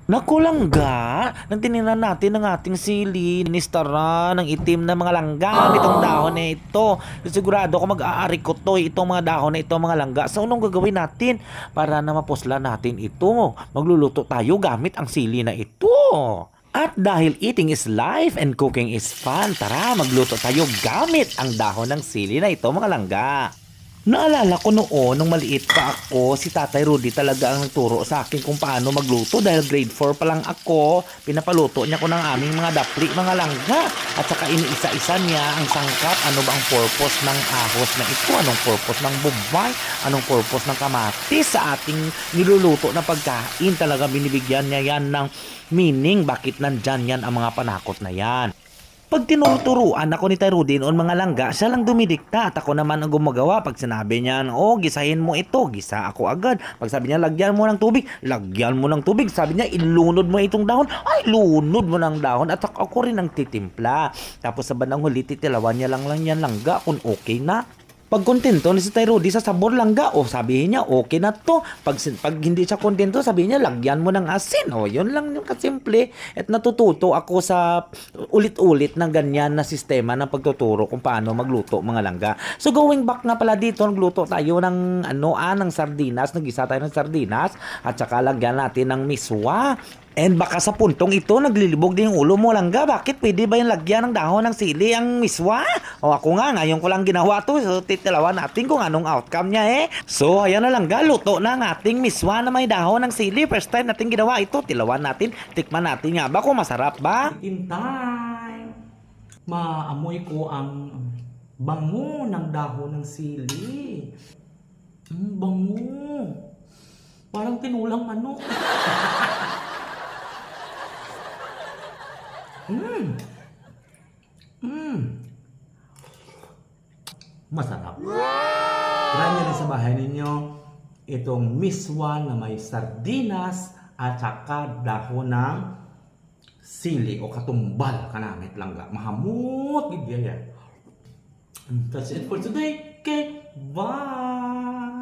Naku langga, nang tinignan natin ang ating sili, nistara ng itim na mga langgam itong dahon na ito. Sigurado ako mag-aari ko to, itong mga dahon na ito mga langga. So anong gagawin natin para na mapusla natin ito? Magluluto tayo gamit ang sili na ito. At dahil eating is life and cooking is fun, tara magluto tayo gamit ang dahon ng sili na ito mga langga. Naalala ko noon, nung maliit pa ako, si Tatay Rudy talaga ang nagturo sa akin kung paano magluto dahil grade 4 pa lang ako. Pinapaluto niya ko ng aming mga dapli, mga langga. At saka iniisa-isa niya ang sangkap. Ano ba ang purpose ng ahos na ito? Anong purpose ng bubay? Anong purpose ng kamatis sa ating niluluto na pagkain? Talaga binibigyan niya yan ng meaning. Bakit nandyan yan ang mga panakot na yan? Pag tinuturuan ako ni Rudy noon mga langga, siya lang dumidikta at ako naman ang gumagawa. Pag sinabi niya, oh, gisahin mo ito, gisa ako agad. Pag sabi niya, lagyan mo ng tubig, lagyan mo ng tubig. Sabi niya, ilunod mo itong dahon, ay, lunod mo ng dahon. At ako rin ang titimpla. Tapos sa bandang huli, titilawan niya lang yan langga kung okay na. Pag kontento ni si Tay Rudy sa sabor langga, o sabihin niya, okay na to. Pag hindi siya kontento, sabihin niya, lagyan mo ng asin. O, yun lang yung kasimple. At natututo ako sa ulit-ulit ng ganyan na sistema ng pagtuturo kung paano magluto mga langga. So, going back na pala dito, nagluto tayo ng, ng sardinas. Nagisa tayo ng sardinas. At saka lagyan natin ng miswa. And baka sa puntong ito, naglilibog din yung ulo mo langga. Bakit? Pwede ba yung lagyan ng dahon ng sili ang miswa? O ako nga, ngayon ko lang ginawa to. So titilawan natin kung anong outcome niya eh. So ayan na langga, luto na ang ating miswa na may dahon ng sili. First time natin ginawa ito. Tilawan natin, tikman natin nga ba kung masarap ba? In time, maamoy ko ang bango ng dahon ng sili. Bango. Parang tinulang manok. Masarap. Try nyo rin sa bahay ninyo itong miswa na may sardinas at saka dahon ng sili o katumbal kanamit langga. Mahamot, gidya yan. That's it for today. Okay, bye!